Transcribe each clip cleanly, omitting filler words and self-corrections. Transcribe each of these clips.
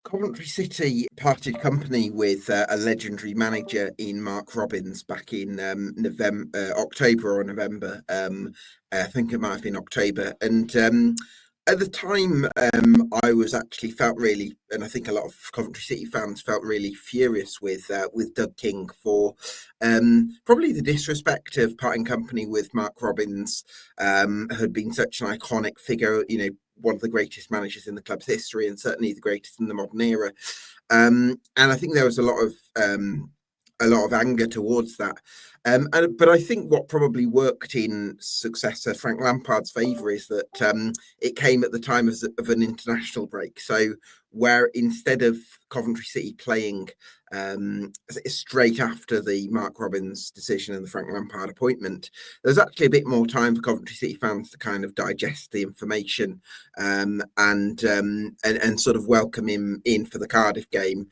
Coventry City parted company with a legendary manager in Mark Robins back in November, October or November. I think it might have been October, and at the time, I was actually felt really, and I think a lot of Coventry City fans felt really furious with Doug King for probably the disrespect of parting company with Mark Robins, had been such an iconic figure, one of the greatest managers in the club's history and certainly the greatest in the modern era. And I think there was a lot of anger towards that. But I think what probably worked in successor Frank Lampard's favour is that it came at the time of an international break. So where instead of Coventry City playing straight after the Mark Robins decision and the Frank Lampard appointment, there was actually a bit more time for Coventry City fans to kind of digest the information and sort of welcome him in for the Cardiff game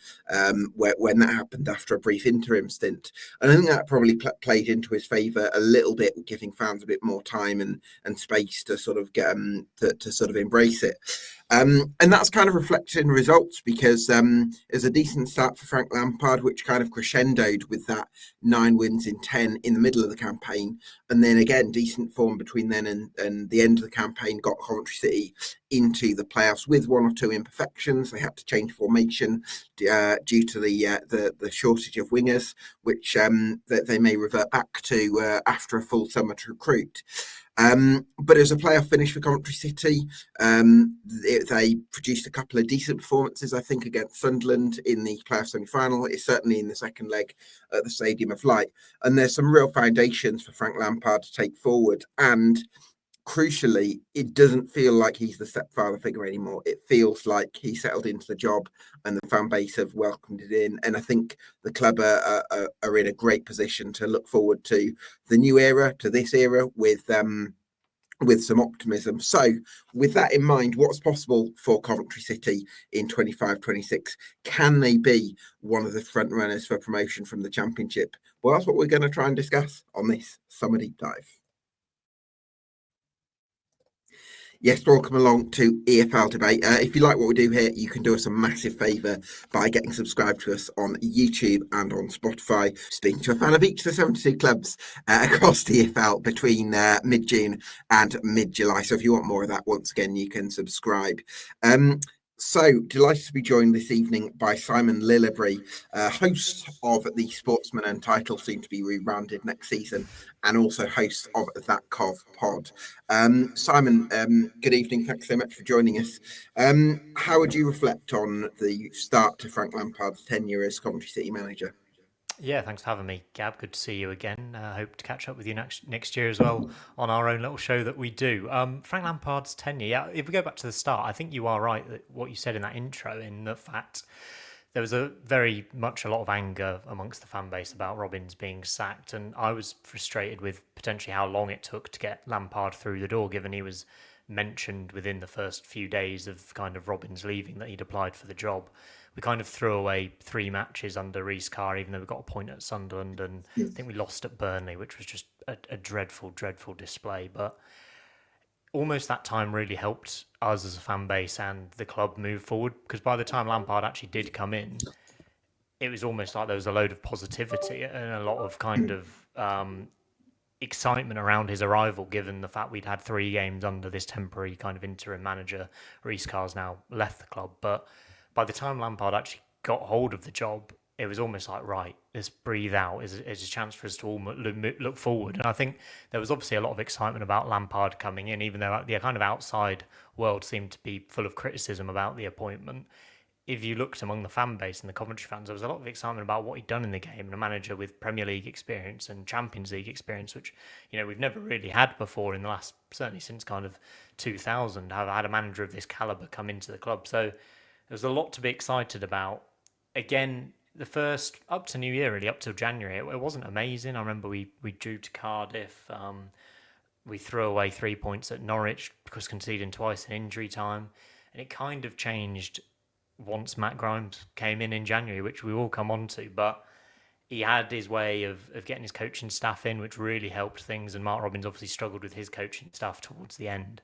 when that happened after a brief interim stint. And I think that probably played into his favour a little bit, giving fans a bit more time and space to sort of get to sort of embrace it. And that's kind of reflected in results because it was a decent start for Frank Lampard, which kind of crescendoed with that 9 wins in 10 in the middle of the campaign. And then again, decent form between then and the end of the campaign got Coventry City into the playoffs with 1 or 2 imperfections. They had to change formation due to the shortage of wingers, which that they may revert back to after a full summer to recruit. But it was a playoff finish for Coventry City. They produced a couple of decent performances, I think, against Sunderland in the playoff semi-final. It's certainly in the second leg at the Stadium of Light. And there's some real foundations for Frank Lampard to take forward. And crucially, it doesn't feel like he's the stepfather figure anymore. It feels like he settled into the job and the fan base have welcomed it in. And I think the club are in a great position to look forward to the new era, to this era with some optimism. So with that in mind, what's possible for Coventry City in 25-26? Can they be one of the front runners for promotion from the Championship? Well, that's what we're going to try and discuss on this Summer Deep Dive. Yes, welcome along to EFL Debate. If you like what we do here, you can do us a massive favour by getting subscribed to us on YouTube and on Spotify. Speaking to a fan of each of the 72 clubs across the EFL between mid-June and mid-July. So if you want more of that, once again, you can subscribe. So, delighted to be joined this evening by Simon Lillibury, host of the Sportsman and Title, soon to be rebranded next season, and also host of That Cov Pod. Simon, good evening. Thanks so much for joining us. How would you reflect on the start to Frank Lampard's tenure as Coventry City manager? Yeah, thanks for having me, Gab. Good to see you again. Hope to catch up with you next year as well on our own little show that we do. Frank Lampard's tenure, yeah, if we go back to the start, I think you are right that what you said in that intro, in the fact there was a lot of anger amongst the fan base about Robins being sacked, and I was frustrated with potentially how long it took to get Lampard through the door, given he was mentioned within the first few days of kind of Robins leaving that he'd applied for the job. We kind of threw away 3 matches under Reece Carr, even though we got a point at Sunderland, and I think we lost at Burnley, which was just a dreadful, dreadful display. But almost that time really helped us as a fan base and the club move forward, because by the time Lampard actually did come in, it was almost like there was a load of positivity and a lot of kind of excitement around his arrival, given the fact we'd had 3 games under this temporary kind of interim manager. Reece Carr's now left the club, but by the time Lampard actually got hold of the job, it was almost like, right, let's breathe out. It's a chance for us to all look forward. And I think there was obviously a lot of excitement about Lampard coming in, even though the kind of outside world seemed to be full of criticism about the appointment. If you looked among the fan base and the Coventry fans, there was a lot of excitement about what he'd done in the game, and a manager with Premier League experience and Champions League experience, which, we've never really had before in the last, certainly since kind of 2000, have had a manager of this calibre come into the club. So there's a lot to be excited about. Again, the first, up to New Year, really, up till January, it wasn't amazing. I remember we drew to Cardiff. We threw away 3 points at Norwich because conceding twice in injury time. And it kind of changed once Matt Grimes came in January, which we will come on to. But he had his way of getting his coaching staff in, which really helped things. And Mark Robins obviously struggled with his coaching staff towards the end.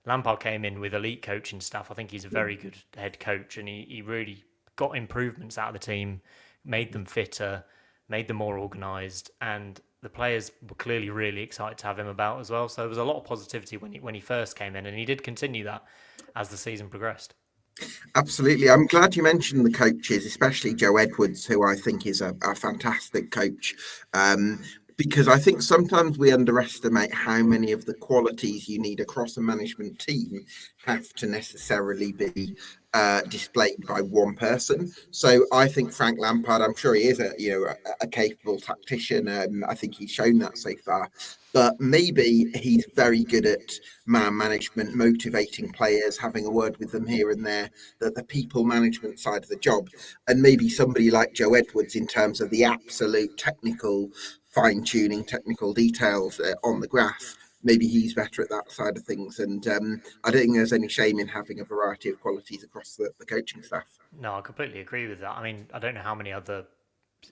Lampard came in with elite coaching staff. I think he's a very good head coach, and he really got improvements out of the team, made them fitter, made them more organised, and the players were clearly really excited to have him about as well. So there was a lot of positivity when he first came in, and he did continue that as the season progressed. Absolutely. I'm glad you mentioned the coaches, especially Joe Edwards, who I think is a fantastic coach. Because I think sometimes we underestimate how many of the qualities you need across a management team have to necessarily be displayed by one person. So I think Frank Lampard, I'm sure he is a capable tactician. I think he's shown that so far. But maybe he's very good at man management, motivating players, having a word with them here and there, the people management side of the job. And maybe somebody like Joe Edwards in terms of the absolute technical fine tuning, technical details on the graph. Maybe he's better at that side of things. And I don't think there's any shame in having a variety of qualities across the coaching staff. No, I completely agree with that. I mean, I don't know how many other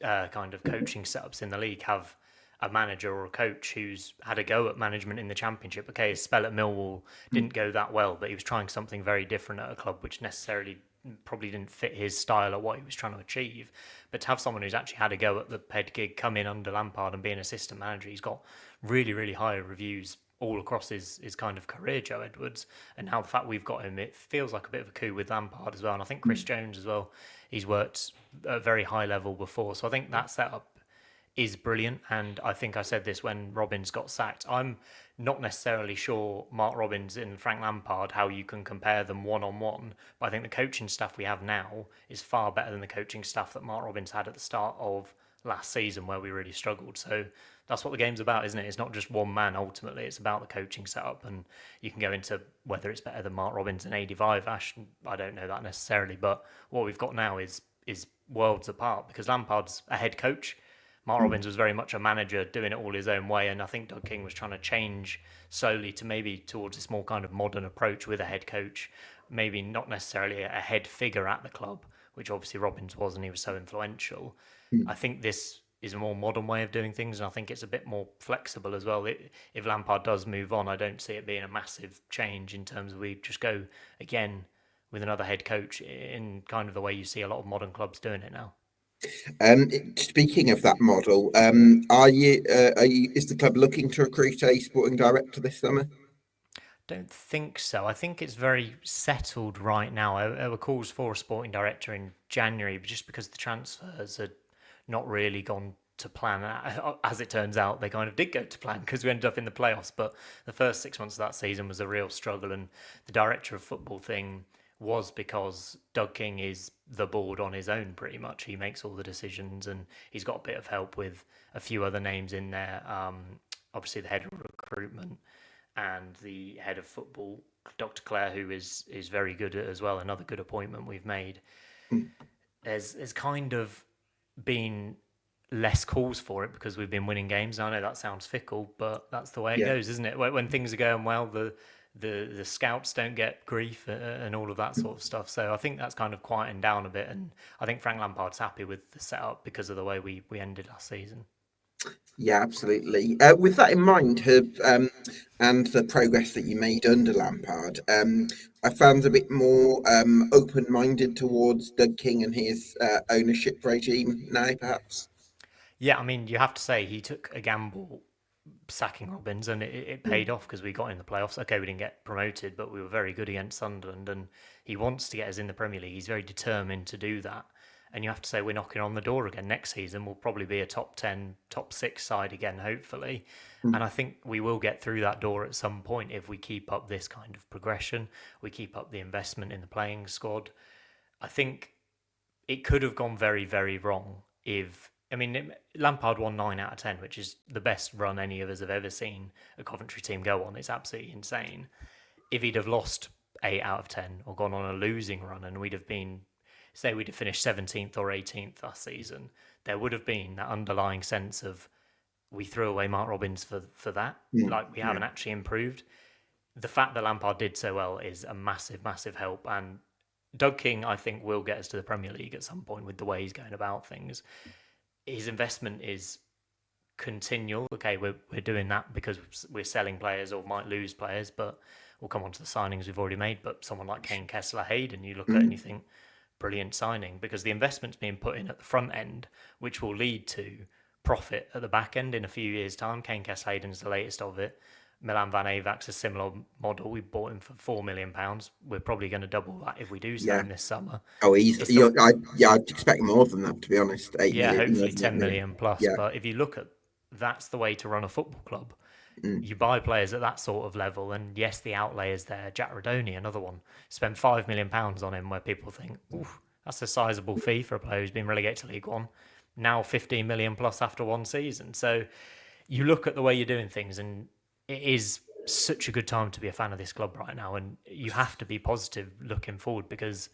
kind of coaching setups in the league have a manager or a coach who's had a go at management in the Championship. Okay, his spell at Millwall didn't go that well, but he was trying something very different at a club which necessarily probably didn't fit his style or what he was trying to achieve. But to have someone who's actually had a go at the head gig come in under Lampard and be an assistant manager, he's got really, really high reviews all across his kind of career, Joe Edwards. And now the fact we've got him, it feels like a bit of a coup with Lampard as well. And I think Chris Jones as well, he's worked at a very high level before. So I think that setup is brilliant. And I think I said this when Robbins got sacked. I'm not necessarily sure Mark Robbins and Frank Lampard, how you can compare them one-on-one. But I think the coaching staff we have now is far better than the coaching staff that Mark Robbins had at the start of last season where we really struggled. So that's what the game's about, isn't it? It's not just one man ultimately, it's about the coaching setup. And you can go into whether it's better than Mark Robbins and 85 Ash. I don't know that necessarily, but what we've got now is worlds apart, because Lampard's a head coach. Mark Robbins was very much a manager doing it all his own way, and I think Doug King was trying to change slowly to maybe towards this more kind of modern approach with a head coach, maybe not necessarily a head figure at the club, which obviously Robbins was and he was so influential. I think this is a more modern way of doing things, and I think it's a bit more flexible as well. If Lampard does move on, I don't see it being a massive change in terms of we just go again with another head coach in kind of the way you see a lot of modern clubs doing it now. Speaking of that model, is the club looking to recruit a sporting director this summer? Don't think so. I think it's very settled right now. There were calls for a sporting director in January, but just because the transfers had not really gone to plan. As it turns out, they kind of did go to plan because we ended up in the playoffs. But the first 6 months of that season was a real struggle, and the director of football thing was because Doug King is the board on his own pretty much. He makes all the decisions, and he's got a bit of help with a few other names in there. Obviously, the head of recruitment and the head of football, Dr. Clare, who is very good as well. Another good appointment we've made. There's kind of been less calls for it because we've been winning games. I know that sounds fickle, but that's the way it goes, isn't it? When things are going well, the scouts don't get grief and all of that sort of stuff. So I think that's kind of quieting down a bit, and I think Frank Lampard's happy with the setup because of the way we ended last season. Yeah, absolutely. With that in mind, and the progress that you made under Lampard, I found a bit more open-minded towards Doug King and his ownership regime now, perhaps. Yeah, I mean, you have to say he took a gamble sacking Robbins, and it paid off because we got in the playoffs. Okay, we didn't get promoted, but we were very good against Sunderland, and he wants to get us in the Premier League. He's very determined to do that. And you have to say we're knocking on the door again. Next season we'll probably be a top 10, top 6 side again, hopefully. And I think we will get through that door at some point if we keep up this kind of progression. We keep up the investment in the playing squad. I think it could have gone very, very wrong if... I mean, Lampard won 9 out of 10, which is the best run any of us have ever seen a Coventry team go on. It's absolutely insane. If he'd have lost 8 out of 10 or gone on a losing run and we'd have been... say we'd have finished 17th or 18th last season, there would have been that underlying sense of we threw away Mark Robbins for that. Like we haven't actually improved. The fact that Lampard did so well is a massive, massive help. And Doug King, I think, will get us to the Premier League at some point with the way he's going about things. His investment is continual. Okay, we're doing that because we're selling players or might lose players, but we'll come on to the signings we've already made, but someone like Kane Kessler-Hayden, you look at and you Mm. think, brilliant signing, because the investment's being put in at the front end, which will lead to profit at the back end in a few years' time. Kane Kessler-Hayden's the latest of it. Milan Van Avak's a similar model. We bought him for £4 million. We're probably going to double that if we do sell Yeah. him this summer. Oh, It's the I'd expect more than that, to be honest. 8 Yeah, million, more hopefully than 8 10 million. million plus. Yeah. But if you look at that's the way to run a football club. Mm. You buy players at that sort of level, and yes, the outlay is there. Jack Rodoni, another one, spent £5 million on him, where people think, oof, that's a sizable fee for a player who's been relegated to League One. Now 15 million plus after one season. So you look at the way you're doing things, and it is such a good time to be a fan of this club right now. And you have to be positive looking forward, because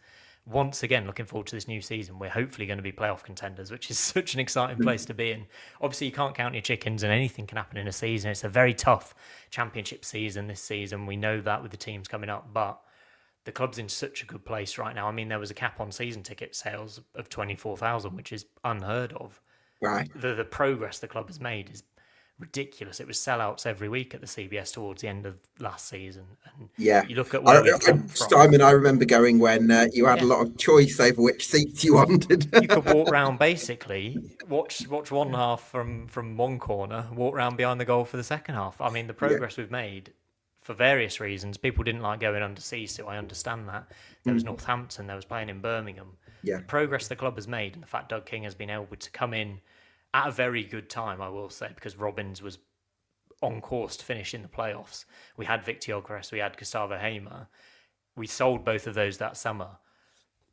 once again, looking forward to this new season, we're hopefully going to be playoff contenders, which is such an exciting place to be in. Obviously, you can't count your chickens, and anything can happen in a season. It's a very tough championship season this season. We know that with the teams coming up, but the club's in such a good place right now. I mean, there was a cap on season ticket sales of 24,000, which is unheard of. Right. The progress the club has made is ridiculous. It was sellouts every week at the CBS towards the end of last season. And Yeah. you look at where we've come from. Simon, I remember going when you had a Yeah. lot of choice over which seats you wanted. You could walk round basically, watch one half from one corner, walk round behind the goal for the second half. I mean, the Yeah. progress we've made for various reasons. People didn't like going under Sisu. I understand that. There was Northampton. There was playing in Birmingham. Yeah. The progress the club has made, and the fact Doug King has been able to come in at a very good time, I will say, because Robbins was on course to finish in the playoffs. We had Victor Gyökeres, we had Gustavo Hamer. We sold both of those that summer.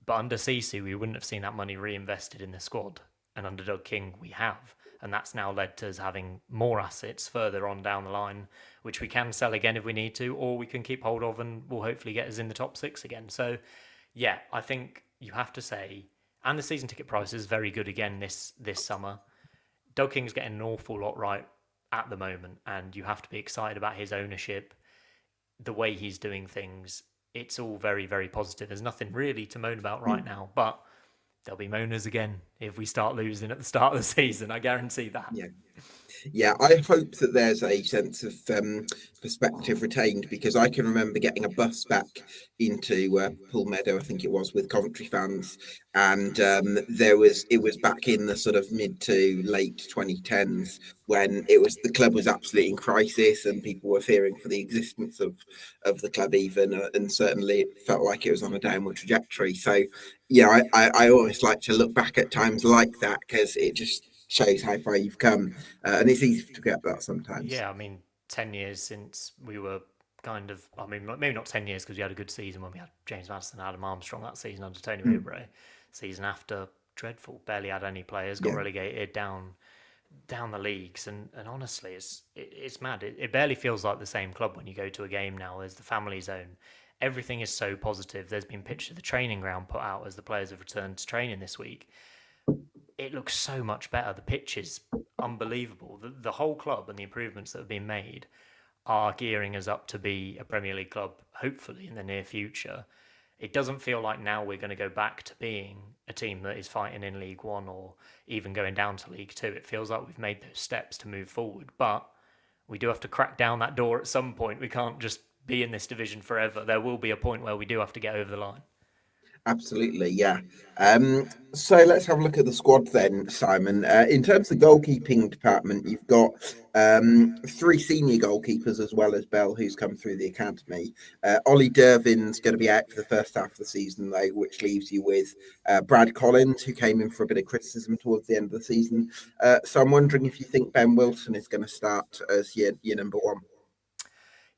But under Sisu, we wouldn't have seen that money reinvested in the squad. And under Doug King, we have. And that's now led to us having more assets further on down the line, which we can sell again if we need to, or we can keep hold of and will hopefully get us in the top six again. So, yeah, I think you have to say, and the season ticket price is very good again this summer. Doug King's getting an awful lot right at the moment, and you have to be excited about his ownership, the way he's doing things. It's all very, very positive. There's nothing really to moan about right now, but there'll be moaners again if we start losing at the start of the season. I guarantee that. Yeah. Yeah, I hope that there's a sense of perspective retained, because I can remember getting a bus back into Poole Meadow, I think it was, with Coventry fans, and it was back in the sort of mid to late 2010s when the club was absolutely in crisis and people were fearing for the existence of the club even, and certainly it felt like it was on a downward trajectory. So yeah, I always like to look back at times like that, because it just shows how far you've come, and it's easy to forget that sometimes. Yeah, I mean, 10 years since we were kind of, I mean, maybe not 10 years because we had a good season when we had James Maddison and Adam Armstrong that season under Tony Mowbray. Season after, dreadful, barely had any players, got relegated down the leagues, and honestly, it's mad. It barely feels like the same club when you go to a game now. There's the family zone. Everything is so positive. There's been pictures of the training ground put out as the players have returned to training this week. It looks so much better. The pitch is unbelievable. The whole club and the improvements that have been made are gearing us up to be a Premier League club, hopefully, in the near future. It doesn't feel like now we're going to go back to being a team that is fighting in League One or even going down to League Two. It feels like we've made those steps to move forward, but we do have to crack down that door at some point. We can't just be in this division forever. There will be a point where we do have to get over the line. Absolutely, yeah. So let's have a look at the squad then, Simon. In terms of the goalkeeping department, you've got 3 senior goalkeepers as well as Bell, who's come through the academy. Ollie Dervin's going to be out for the first half of the season, though, which leaves you with Brad Collins, who came in for a bit of criticism towards the end of the season. So I'm wondering if you think Ben Wilson is going to start as your number 1.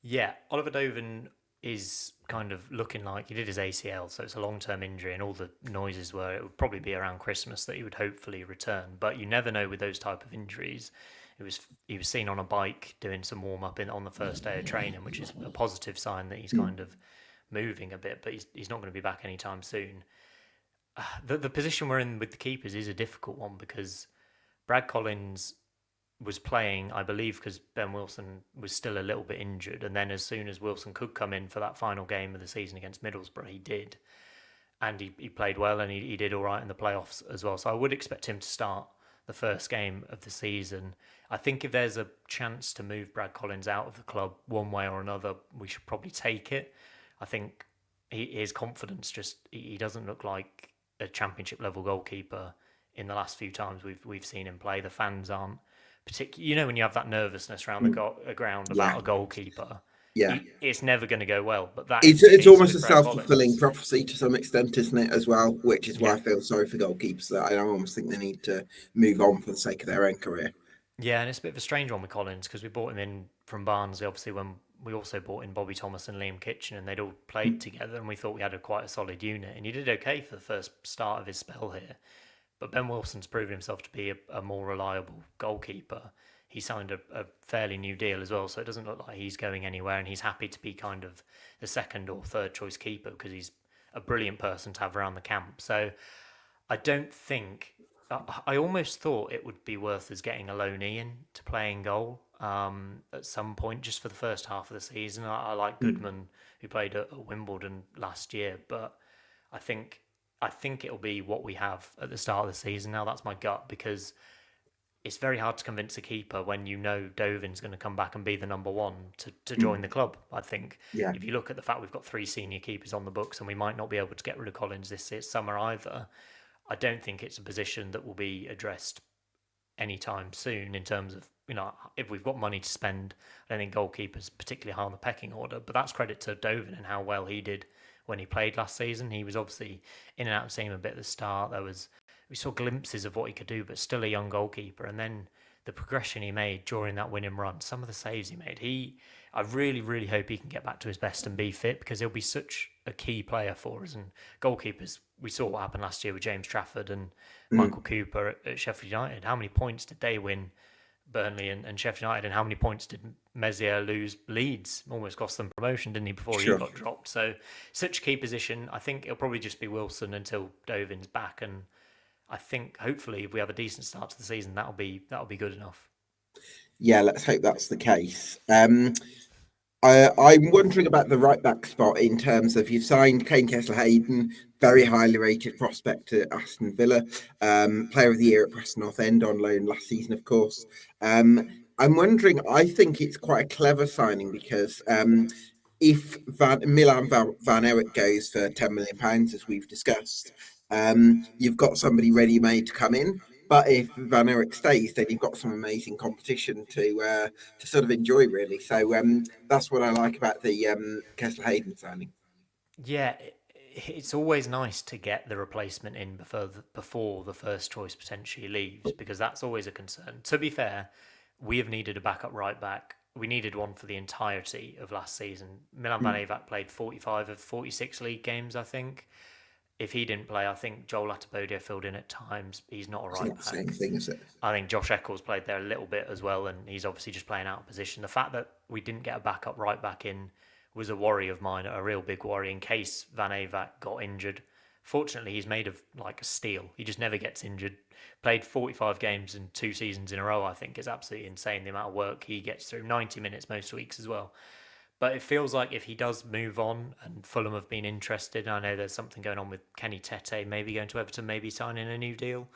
Yeah, Oliver Dovin is kind of looking like he did his ACL, so it's a long-term injury, and all the noises were it would probably be around Christmas that he would hopefully return. But you never know with those type of injuries. He was seen on a bike doing some warm-up on the first day of training, which is a positive sign that he's kind of moving a bit, but he's not going to be back anytime soon. The position we're in with the keepers is a difficult one, because Brad Collins was playing, I believe, because Ben Wilson was still a little bit injured, and then as soon as Wilson could come in for that final game of the season against Middlesbrough, he did, and he played well, and he did all right in the playoffs as well. So I would expect him to start the first game of the season. I think if there's a chance to move Brad Collins out of the club one way or another, we should probably take it. I think his confidence he doesn't look like a championship level goalkeeper in the last few times we've seen him play. The fans aren't particularly, when you have that nervousness around the ground Yeah, about a goalkeeper, yeah. it's never going to go well. But that is the It's case almost with a Brad self-fulfilling Collins. prophecy to some extent, isn't it, as well? Which is why Yeah. I feel sorry for goalkeepers. That I almost think they need to move on for the sake of their own career. Yeah, and it's a bit of a strange one with Collins because we bought him in from Barnsley, obviously, when we also bought in Bobby Thomas and Liam Kitchen, and they'd all played together, and we thought we had quite a solid unit. And he did okay for the first start of his spell here. But Ben Wilson's proven himself to be a more reliable goalkeeper. He signed a fairly new deal as well, so it doesn't look like he's going anywhere, and he's happy to be kind of the second or third choice keeper because he's a brilliant person to have around the camp. So I don't think. I almost thought it would be worth us getting a loanee in to play in goal at some point, just for the first half of the season. I like Goodman, who played at Wimbledon last year, but I think it'll be what we have at the start of the season. Now that's my gut, because it's very hard to convince a keeper when Dovin's going to come back and be the number one to join the club. I think Yeah, if you look at the fact we've got 3 senior keepers on the books and we might not be able to get rid of Collins this summer either, I don't think it's a position that will be addressed anytime soon in terms of, if we've got money to spend. I don't think goalkeepers particularly high on the pecking order, but that's credit to Dovin and how well he did when he played last season. He was obviously in and out of the team a bit at the start. We saw glimpses of what he could do, but still a young goalkeeper. And then the progression he made during that winning run, some of the saves he made, I really, really hope he can get back to his best and be fit, because he'll be such a key player for us. And goalkeepers, we saw what happened last year with James Trafford and Michael Cooper at Sheffield United. How many points did they win, Burnley and Sheffield United, and how many points did Mezzier lose Leeds? Almost cost them promotion, didn't he, before he sure. got dropped? So such a key position. I think it'll probably just be Wilson until Dovin's back, and I think hopefully if we have a decent start to the season, that'll be good enough. Yeah, let's hope that's the case. I'm wondering about the right back spot in terms of you've signed Kane Kessler-Hayden, very highly rated prospect at Aston Villa, player of the year at Preston North End on loan last season, of course. I'm wondering, I think it's quite a clever signing because if Milan Van Eyck goes for £10 million, as we've discussed, you've got somebody ready-made to come in. But if Van Eyck stays, then you've got some amazing competition to sort of enjoy, really. So that's what I like about the Kessler Hayden signing. Yeah, it's always nice to get the replacement in before the first choice potentially leaves, because that's always a concern. To be fair, we have needed a backup right back. We needed one for the entirety of last season. Milan Van Eyck played 45 of 46 league games, I think. If he didn't play, I think Joel Latibodia filled in at times. He's not a It's right not the back. same thing, is it? I think Josh Eccles played there a little bit as well, and he's obviously just playing out of position. The fact that we didn't get a backup right back in was a worry of mine, a real big worry in case Van Eyck got injured. Fortunately, he's made of like a steel. He just never gets injured. Played 45 games in 2 seasons in a row, I think. Is absolutely insane the amount of work he gets through. 90 minutes most weeks as well. But it feels like if he does move on, and Fulham have been interested, I know there's something going on with Kenny Tete, maybe going to Everton, maybe signing a new deal.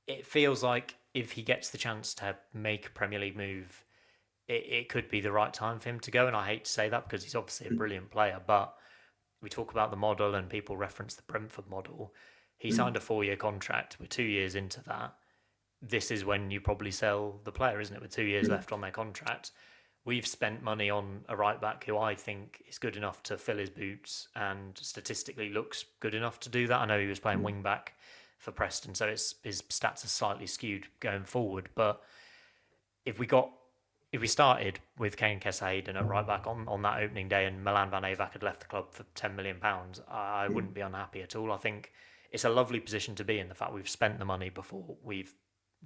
It feels like if he gets the chance to make a Premier League move, it could be the right time for him to go. And I hate to say that because he's obviously a brilliant player, but we talk about the model and people reference the Brentford model. He signed a 4-year contract. We're 2 years into that. This is when you probably sell the player, isn't it? With 2 years left on their contract. We've spent money on a right back who I think is good enough to fill his boots and statistically looks good enough to do that. I know he was playing wing back for Preston, so his stats are slightly skewed going forward. But if we started with Kane Kessler-Hayden at right back on that opening day, and Milan Van Eyck had left the club for £10 million, I wouldn't be unhappy at all. I think it's a lovely position to be in, the fact we've spent the money before we've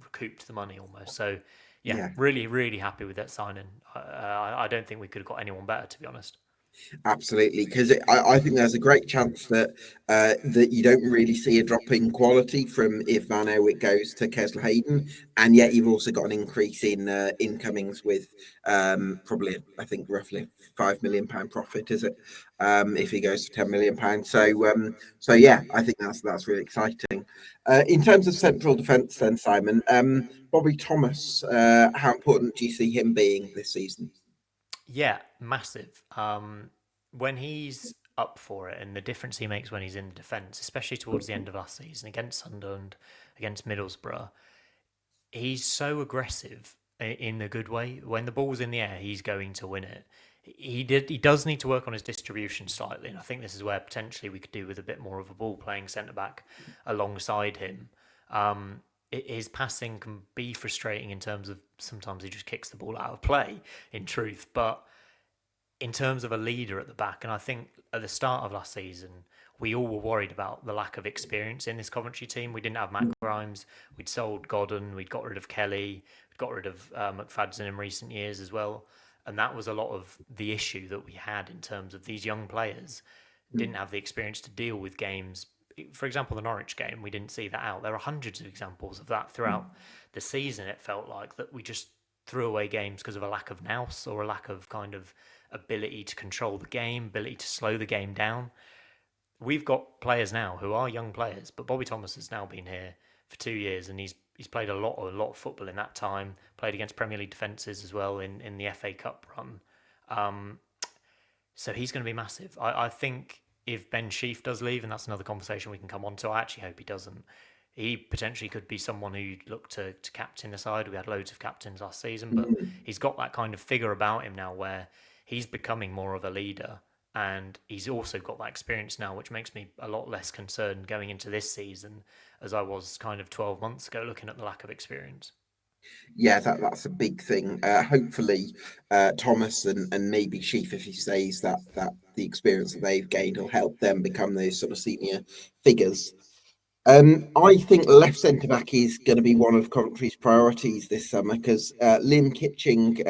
recouped the money almost. So yeah, really, really happy with that signing. I don't think we could have got anyone better, to be honest. Absolutely, because I think there's a great chance that that you don't really see a drop in quality from if Van Ewijk goes to Kesler Hayden, and yet you've also got an increase in incomings with probably I think roughly £5 million profit, is it? If he goes for £10 million. So yeah, I think that's really exciting. In terms of central defence, then Simon, Bobby Thomas, how important do you see him being this season? Yeah, massive. When he's up for it and the difference he makes when he's in defence, especially towards the end of last season against Sunderland, against Middlesbrough, he's so aggressive in the good way. When the ball's in the air, he's going to win it. He does need to work on his distribution slightly, and I think this is where potentially we could do with a bit more of a ball playing centre back alongside him. His passing can be frustrating in terms of sometimes he just kicks the ball out of play, in truth, but in terms of a leader at the back, and I think at the start of last season, we all were worried about the lack of experience in this Coventry team. We didn't have Matt Grimes. We'd sold Godden. We'd got rid of Kelly. We'd got rid of McFadden in recent years as well. And that was a lot of the issue that we had in terms of these young players didn't have the experience to deal with games. For example, the Norwich game, we didn't see that out. There are hundreds of examples of that throughout the season. It felt like that we just threw away games because of a lack of nous or a lack of kind of ability to control the game, ability to slow the game down. We've got players now who are young players, but Bobby Thomas has now been here for 2 years and he's played a lot of football in that time. Played against Premier League defences as well in the FA Cup run. So he's going to be massive. I think if Ben Sheaf does leave, and that's another conversation we can come on to, I actually hope he doesn't. He potentially could be someone who you'd look to captain the side. We had loads of captains last season, but he's got that kind of figure about him now where he's becoming more of a leader. And he's also got that experience now, which makes me a lot less concerned going into this season as I was kind of 12 months ago, looking at the lack of experience. Yeah, that's a big thing. Hopefully, Thomas and maybe Sheaf, if he stays, that the experience that they've gained will help them become those sort of senior figures. I think left centre back is going to be one of Coventry's priorities this summer because Liam Kitching,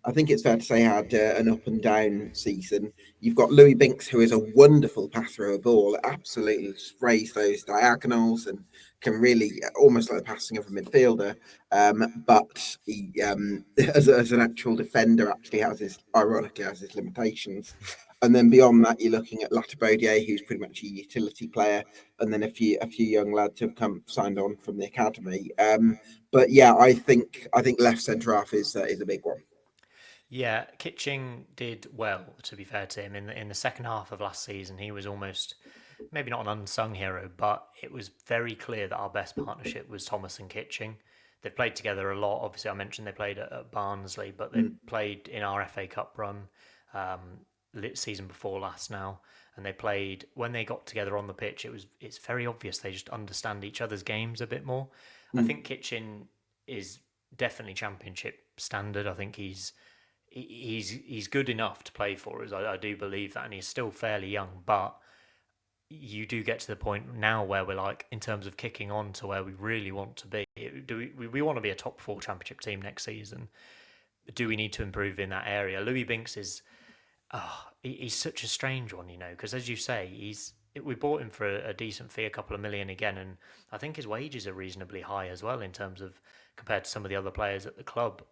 I think it's fair to say, had an up and down season. You've got Louis Binks, who is a wonderful passer of a ball, absolutely sprays those diagonals and can really almost like the passing of a midfielder. But he, as an actual defender, actually ironically has his limitations. And then beyond that, you're looking at Latabodier, who's pretty much a utility player, and then a few young lads have signed on from the academy. But yeah, I think left centre half is a big one. Yeah, Kitching did well, to be fair to him. In the second half of last season, he was almost maybe not an unsung hero, but it was very clear that our best partnership was Thomas and Kitching. They've played together a lot. Obviously, I mentioned they played at Barnsley, but they've played in our FA Cup run um, season before last now, and they played when they got together on the pitch. It's very obvious they just understand each other's games a bit more. I think Kitchen is definitely Championship standard. I think he's good enough to play for us. I do believe that, and he's still fairly young, but you do get to the point now where we're like, in terms of kicking on to where we really want to be. Do we want to be a top four Championship team next season? Do we need to improve in that area? Louis Binks is, he's such a strange one, because as you say, we bought him for a decent fee, a couple of million again, and I think his wages are reasonably high as well in terms of compared to some of the other players at the club.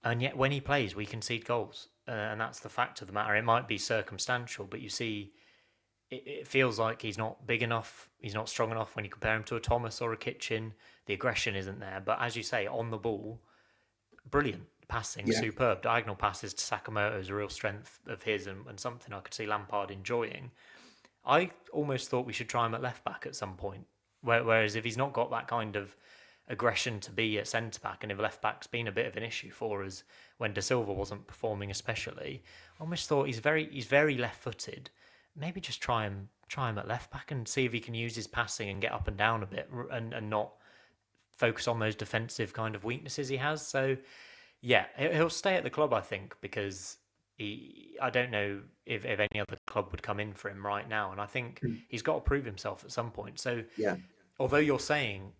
And yet when he plays, we concede goals, and that's the fact of the matter. It might be circumstantial, but you see, it feels like he's not big enough, he's not strong enough when you compare him to a Thomas or a Kitchen. The aggression isn't there, but as you say, on the ball, brilliant passing, Yeah. superb diagonal passes to Sakamoto is a real strength of his, and something I could see Lampard enjoying. I almost thought we should try him at left back at some point. Whereas if he's not got that kind of aggression to be at centre back, and if left back's been a bit of an issue for us when De Silva wasn't performing, especially, I almost thought he's very left footed. Maybe just try him at left back and see if he can use his passing and get up and down a bit, and not focus on those defensive kind of weaknesses he has. So yeah, he'll stay at the club, I think, because I don't know if any other club would come in for him right now, and I think he's got to prove himself at some point. So Yeah. although you're saying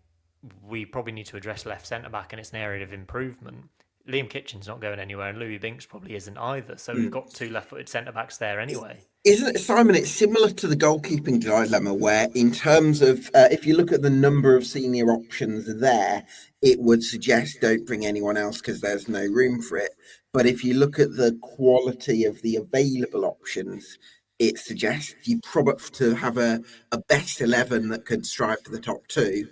we probably need to address left centre back and it's an area of improvement, Liam Kitchen's not going anywhere, and Louis Binks probably isn't either. So we've got two left-footed centre backs there anyway. Isn't it, Simon? It's similar to the goalkeeping dilemma, where in terms of if you look at the number of senior options there, it would suggest don't bring anyone else because there's no room for it. But if you look at the quality of the available options, it suggests you probably to have a best 11 that could strive for the top two.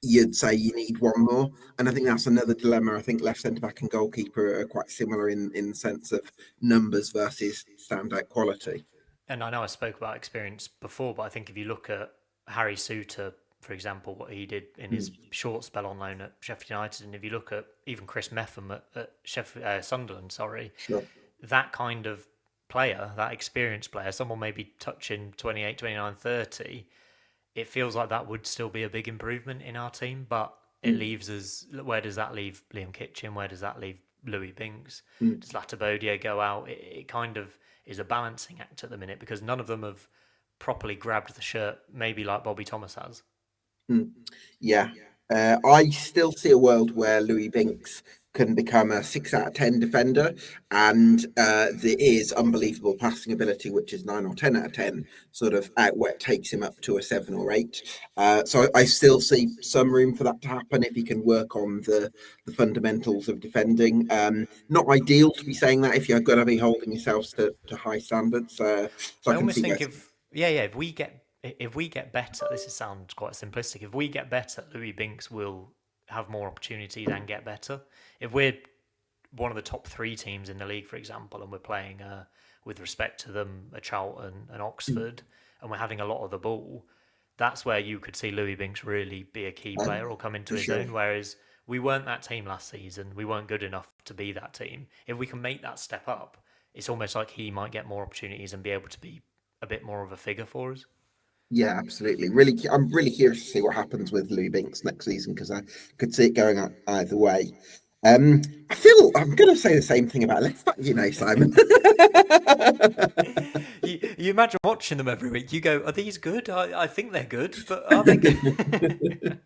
You'd say you need one more, and I think that's another dilemma. I think left centre back and goalkeeper are quite similar in the sense of numbers versus standout quality. And I know I spoke about experience before, but I think if you look at Harry Souttar, for example, what he did in his short spell on loan at Sheffield United, and if you look at even Chris Metham at Sunderland, sorry, Sure. that kind of player, that experienced player, someone maybe touching 28, 29, 30, it feels like that would still be a big improvement in our team, but it leaves us, where does that leave Liam Kitchen? Where does that leave Louis Binks? Does Latibodia go out? It kind of is a balancing act at the minute because none of them have properly grabbed the shirt, maybe like Bobby Thomas has. Yeah. I still see a world where Louis Binks can become a 6 out of 10 defender, and there is unbelievable passing ability, which is 9 or 10 out of 10, sort of out where it takes him up to a 7 or 8. So I still see some room for that to happen if he can work on the fundamentals of defending. Not ideal to be saying that if you're going to be holding yourselves to high standards. So I I can almost see where. think if we get better, this sounds quite simplistic. If we get better, Louis Binks will have more opportunities and get better. If we're one of the top three teams in the league, for example, and we're playing with respect to them, a Charlton and Oxford, and we're having a lot of the ball, that's where you could see Louis Binks really be a key player or come into For his sure. own. Whereas we weren't that team last season. We weren't good enough to be that team. If we can make that step up, it's almost like he might get more opportunities and be able to be a bit more of a figure for us. Yeah, absolutely. Really, I'm really curious to see what happens with Louis Binks next season because I could see it going either way. I feel I'm going to say the same thing about left back, Simon. You imagine watching them every week. You go, are these good? I think they're good, but are they good?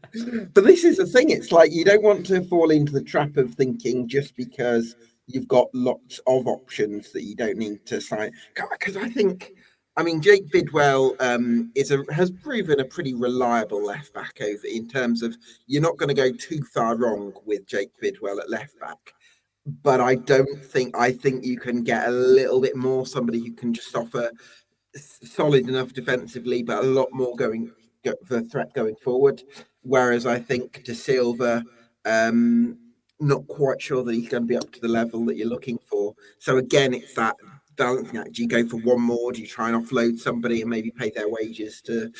But this is the thing. It's like you don't want to fall into the trap of thinking just because you've got lots of options that you don't need to sign. Because I mean, Jake Bidwell has proven a pretty reliable left back over in terms of you're not going to go too far wrong with Jake Bidwell at left back. But I think you can get a little bit more somebody who can just offer solid enough defensively, but a lot more for threat going forward. Whereas I think De Silva, not quite sure that he's going to be up to the level that you're looking for. So again, it's that balancing act. Do you go for one more? Do you try and offload somebody and maybe pay their wages to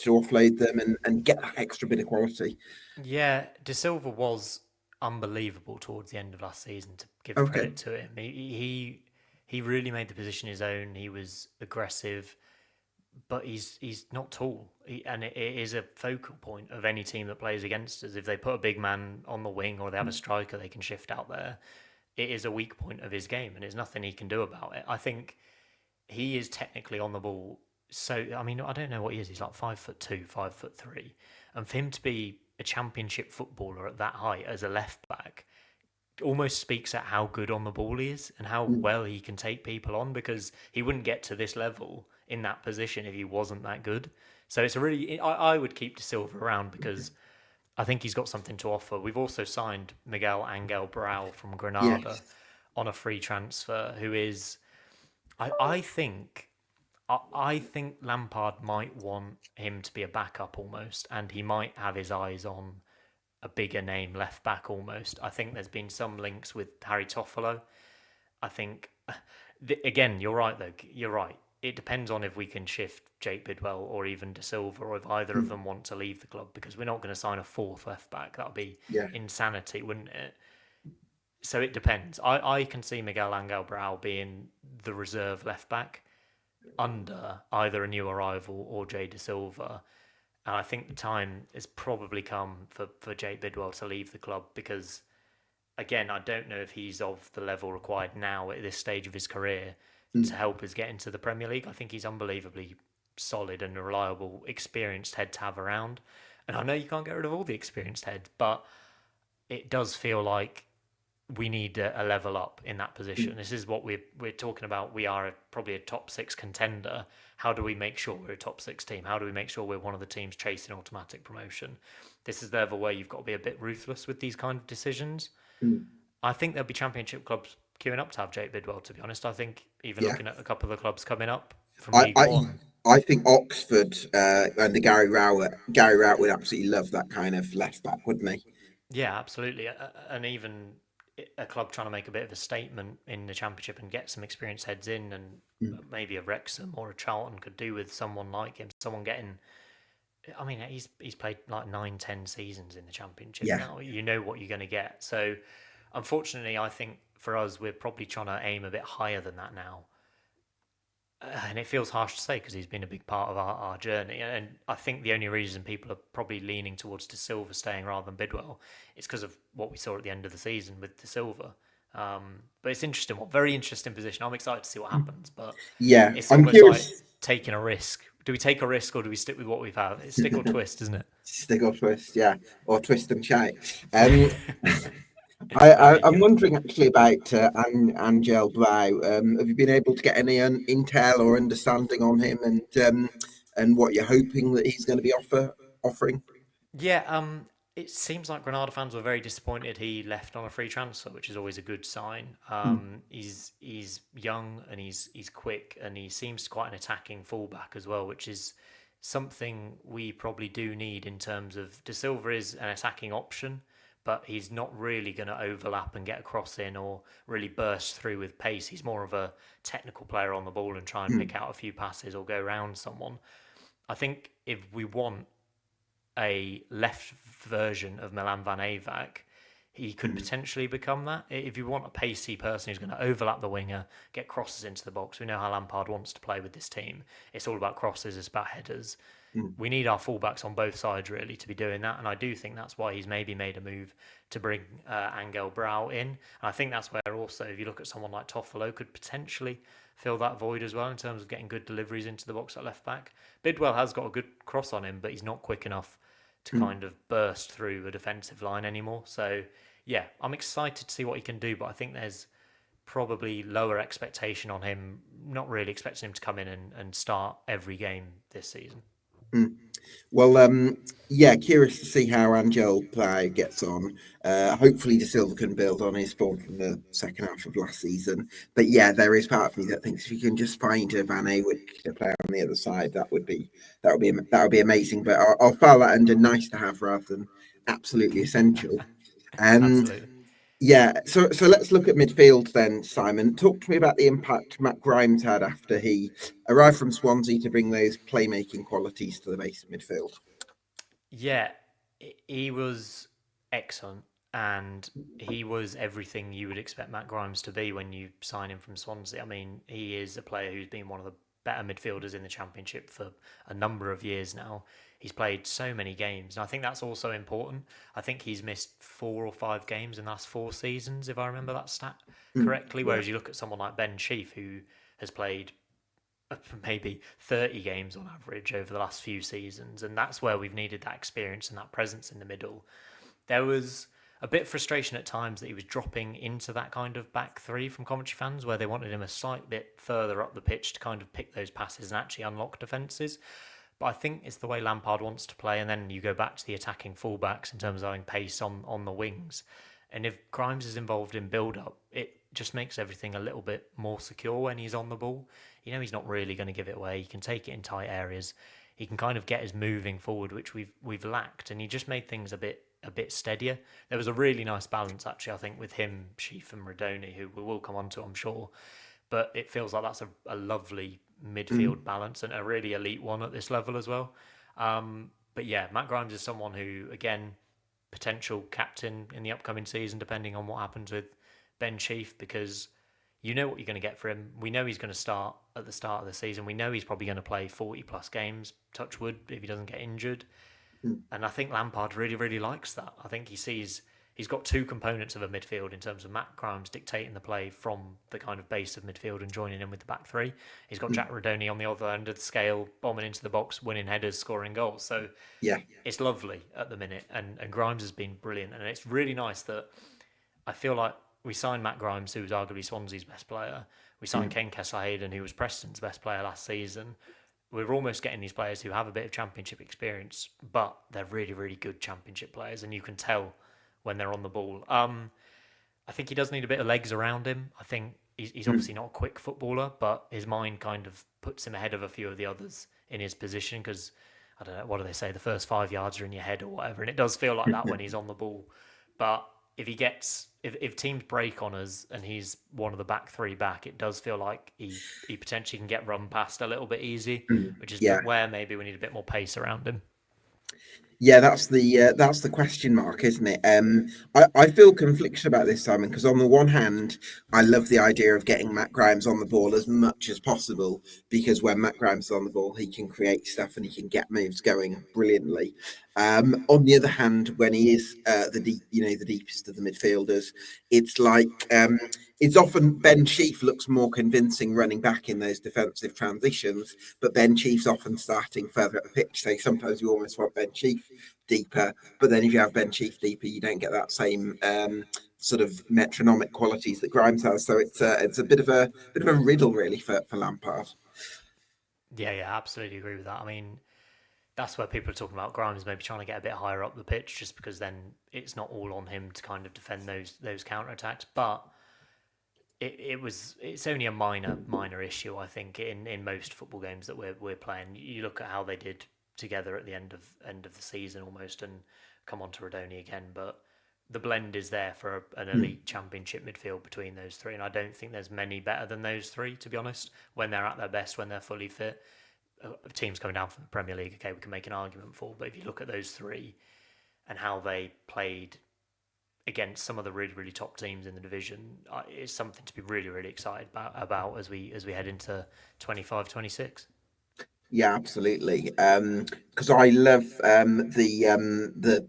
offload them and get that extra bit of quality? Yeah, De Silva was unbelievable towards the end of last season. To give Okay. credit to him, he really made the position his own. He was aggressive, but he's not tall, and it is a focal point of any team that plays against us. If they put a big man on the wing or they have a striker they can shift out there, it is a weak point of his game, and there's nothing he can do about it. I think he is technically on the ball. So I mean, I don't know what he is. He's like 5'2", 5'3", and for him to be a championship footballer at that height as a left back almost speaks at how good on the ball he is and how well he can take people on because he wouldn't get to this level in that position if he wasn't that good. So it's a really, I would keep De Silva around because I think he's got something to offer. We've also signed Miguel Angel Brau from Granada Yes. on a free transfer, who is, I think. I think Lampard might want him to be a backup almost, and he might have his eyes on a bigger name left back almost. I think there's been some links with Harry Toffolo. I think, again, you're right though. You're right. It depends on if we can shift Jake Bidwell or even De Silva, or if either of them want to leave the club, because we're not going to sign a fourth left back. That would be Yeah. insanity, wouldn't it? So it depends. I can see Miguel Angel Brau being the reserve left back under either a new arrival or Jay De Silva. And I think the time has probably come for Jake Bidwell to leave the club because, again, I don't know if he's of the level required now at this stage of his career to help us get into the Premier League. I think he's unbelievably solid and a reliable, experienced head to have around. And I know you can't get rid of all the experienced heads, but it does feel like we need a level up in that position. This is what we're talking about. We are probably a top six contender. How do we make sure we're a top six team? How do we make sure we're one of the teams chasing automatic promotion? This is the level where you've got to be a bit ruthless with these kind of decisions. Mm. I think there'll be championship clubs queuing up to have Jake Bidwell, to be honest. I think even Yeah, looking at a couple of the clubs coming up from I, League I, One. I think Oxford and the Gary Rowett would absolutely love that kind of left back, wouldn't he? Yeah, absolutely. And even a club trying to make a bit of a statement in the championship and get some experienced heads in, and Mm. maybe a Wrexham or a Charlton could do with someone like him. Someone getting, I mean, he's played like 9, 10 seasons in the championship Yeah. now. You know what you're going to get. So, unfortunately, I think for us, we're probably trying to aim a bit higher than that now. And it feels harsh to say because he's been a big part of our journey. And I think the only reason people are probably leaning towards De Silva staying rather than Bidwell is because of what we saw at the end of the season with De Silva. But it's interesting, very interesting position. I'm excited to see what happens, but Yeah, it's I'm almost like curious. taking a risk. Do we take a risk or do we stick with what we've had? It's stick or twist, isn't it? Stick or twist, yeah, or twist and shout. Right. I'm wondering actually about Angel Blau. Have you been able to get any intel or understanding on him, and what you're hoping that he's going to be offering? Yeah, it seems like Granada fans were very disappointed he left on a free transfer, which is always a good sign. Mm. He's young and he's quick and he seems quite an attacking fullback as well, which is something we probably do need in terms of De Silva is an attacking option, but he's not really going to overlap and get a cross in or really burst through with pace. He's more of a technical player on the ball and try and Mm. pick out a few passes or go around someone. I think if we want a left version of Milan Van Avak, he could Mm. potentially become that. If you want a pacey person who's going to overlap the winger, get crosses into the box, we know how Lampard wants to play with this team. It's all about crosses, it's about headers. Mm. We need our fullbacks on both sides really to be doing that, and I do think that's why he's maybe made a move to bring Angel Brau in. And I think that's where also, if you look at someone like Toffolo, could potentially fill that void as well in terms of getting good deliveries into the box at left back. Bidwell has got a good cross on him, but he's not quick enough to Mm. kind of burst through a defensive line anymore. So yeah, I'm excited to see what he can do, but I think there's probably lower expectation on him. Not really expecting him to come in and start every game this season. Mm. Well, yeah, curious to see how Angel Plau gets on. Hopefully, De Silva can build on his form from the second half of last season. But yeah, there is part of me that thinks if you can just find a Van Aywick to play on the other side, that would be amazing. But I'll file that under nice to have rather than absolutely essential. Um, Absolutely. yeah, so let's look at midfield then, Simon. Talk to me about the impact Matt Grimes had after he arrived from Swansea to bring those playmaking qualities to the base of midfield. Yeah, he was excellent, and he was everything you would expect Matt Grimes to be when you sign him from Swansea. I mean, he is a player who's been one of the better midfielders in the Championship for a number of years now. He's played so many games, and I think that's also important. I think he's missed 4 or 5 games in the last 4 seasons, if I remember that stat Mm, correctly. yeah. Whereas you look at someone like Ben Sheaf, who has played maybe 30 games on average over the last few seasons. And that's where we've needed that experience and that presence in the middle. There was a bit of frustration at times that he was dropping into that kind of back three from Coventry fans, where they wanted him a slight bit further up the pitch to kind of pick those passes and actually unlock defences. But I think it's the way Lampard wants to play. And then you go back to the attacking fullbacks in terms of having pace on the wings. And if Grimes is involved in build up, it just makes everything a little bit more secure when he's on the ball. You know, he's not really going to give it away. He can take it in tight areas. He can kind of get us moving forward, which we've lacked, and he just made things a bit steadier. There was a really nice balance actually, I think, with him, Sheaf, and Radoni, who we will come on to, I'm sure. But it feels like that's a lovely Mm, midfield balance and a really elite one at this level as well. But yeah, Matt Grimes is someone who, again, potential captain in the upcoming season, depending on what happens with Ben Sheaf, because you know what you're going to get for him. We know he's going to start at the start of the season. We know he's probably going to play 40 plus games, touch wood, if he doesn't get injured. mm, And I think Lampard really, really likes that. I think he sees he's got two components of a midfield in terms of Matt Grimes dictating the play from the kind of base of midfield and joining in with the back three. He's got Jack Rodoni on the other end of the scale, bombing into the box, winning headers, scoring goals. So Yeah. it's lovely at the minute, and Grimes has been brilliant. And it's really nice that I feel like we signed Matt Grimes, who was arguably Swansea's best player. We signed Ken Kessler-Hayden, who was Preston's best player last season. We're almost getting these players who have a bit of championship experience, but they're really, really good championship players, and you can tell when they're on the ball. I think he does need a bit of legs around him. I think he's obviously not a quick footballer, but his mind kind of puts him ahead of a few of the others in his position because, I don't know, what do they say? The first 5 yards are in your head or whatever, and it does feel like that when he's on the ball. But if teams break on us and he's one of the back three back, it does feel like he potentially can get run past a little bit easy, which is where maybe we need a bit more pace around him. Yeah, that's the question mark, isn't it? I feel conflicted about this, Simon, because on the one hand, I love the idea of getting Matt Grimes on the ball as much as possible, because when Matt Grimes is on the ball, he can create stuff and he can get moves going brilliantly. On the other hand, when he is the deepest of the midfielders, it's like it's often Ben Sheaf looks more convincing running back in those defensive transitions, but Ben Sheaf's often starting further up the pitch. So sometimes you almost want Ben Sheaf deeper, but then if you have Ben Sheaf deeper, you don't get that same sort of metronomic qualities that Grimes has. So it's a bit of a riddle really for Lampard. Yeah, absolutely agree with that. I mean, that's where people are talking about Grimes maybe trying to get a bit higher up the pitch, just because then it's not all on him to kind of defend those counter attacks. But it's only a minor issue, I think, in most football games that we're playing. You look at how they did together at the end of the season almost, and come on to Rodoni again, but the blend is there for an elite championship midfield between those three, and I don't think there's many better than those three, to be honest, when they're at their best, when they're fully fit. Teams coming down from the Premier League, okay, we can make an argument for, but if you look at those three and how they played against some of the really, really top teams in the division, it's something to be really, really excited about as we head into 25-26. Yeah, absolutely. Because I love the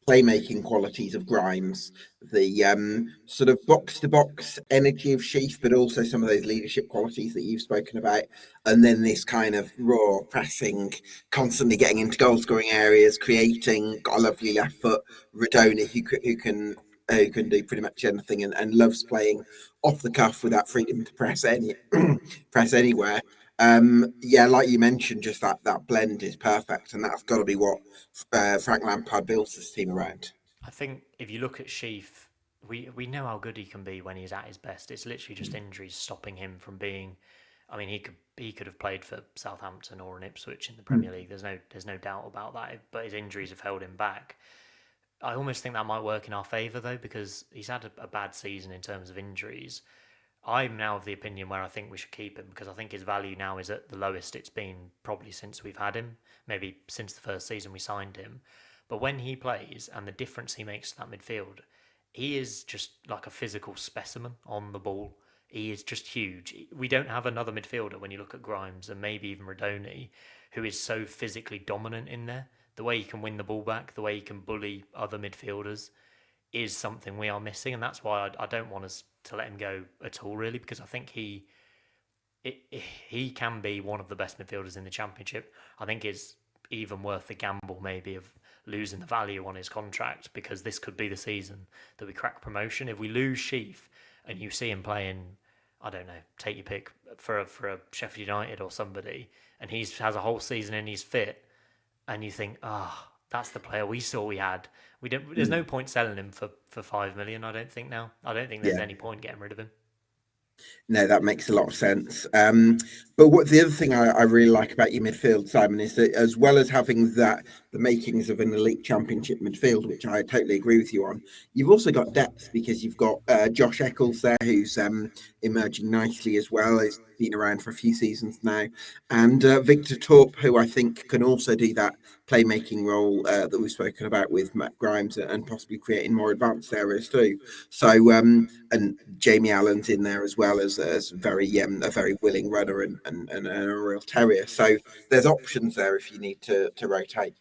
playmaking qualities of Grimes, the sort of box to box energy of Sheaf, but also some of those leadership qualities that you've spoken about, and then this kind of raw pressing, constantly getting into goal scoring areas, creating. Got a lovely left foot, Rodoni, who can do pretty much anything and loves playing off the cuff with that freedom to press anywhere. Yeah, like you mentioned, just that blend is perfect, and that's got to be what Frank Lampard builds this team around. I think if you look at Sheaf, we know how good he can be when he's at his best. It's literally just injuries stopping him from being. I mean, he could have played for Southampton or an Ipswich in the Premier League. There's no doubt about that. But his injuries have held him back. I almost think that might work in our favour though, because he's had a bad season in terms of injuries. I'm now of the opinion where I think we should keep him, because I think his value now is at the lowest it's been probably since we've had him, maybe since the first season we signed him. But when he plays and the difference he makes to that midfield, he is just like a physical specimen on the ball. He is just huge. We don't have another midfielder when you look at Grimes and maybe even Rodoni, who is so physically dominant in there. The way he can win the ball back, the way he can bully other midfielders is something we are missing. And that's why I don't want us to let him go at all, really, because I think he can be one of the best midfielders in the Championship. I think it's even worth the gamble maybe of losing the value on his contract, because this could be the season that we crack promotion. If we lose Sheaf and you see him playing, I don't know, take your pick for a Sheffield United or somebody, and he has a whole season and he's fit, and you think, that's the player we saw we had. We don't. There's no point selling him for 5 million. I don't think now. I don't think there's any point getting rid of him. No, that makes a lot of sense. But what the other thing I really like about your midfield, Simon, is that as well as having the makings of an elite championship midfield, which I totally agree with you on, you've also got depth, because you've got Josh Eccles there, who's emerging nicely as well. He's been around for a few seasons now, and Victor Torp, who I think can also do that playmaking role that we've spoken about with Matt Grimes, and possibly creating more advanced areas too. So and Jamie Allen's in there as well as a very willing runner and a real terrier. So there's options there if you need to rotate.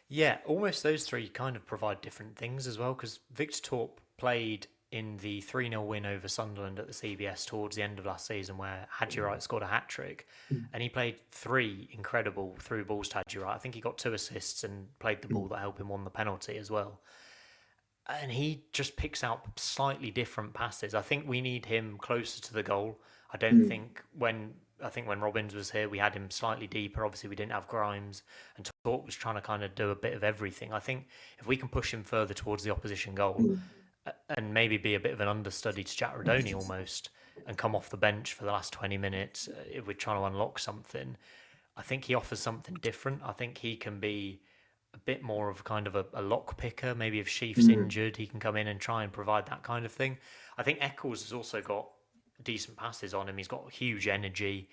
Yeah, almost those three kind of provide different things as well because Victor Torp played in the 3-0 win over Sunderland at the CBS towards the end of last season where Hadji Wright scored a hat trick and he played three incredible through balls to Hadji Wright. I think he got two assists and played the ball that helped him won the penalty as well. And he just picks out slightly different passes. I think we need him closer to the goal. I don't think when Robbins was here, we had him slightly deeper. Obviously, we didn't have Grimes, and Torp was trying to kind of do a bit of everything. I think if we can push him further towards the opposition goal and maybe be a bit of an understudy to Jack Rodoni almost, and come off the bench for the last 20 minutes, if we're trying to unlock something, I think he offers something different. I think he can be a bit more of kind of a lock picker. Maybe if Sheaf's injured, he can come in and try and provide that kind of thing. I think Eccles has also got decent passes on him. He's got huge energy.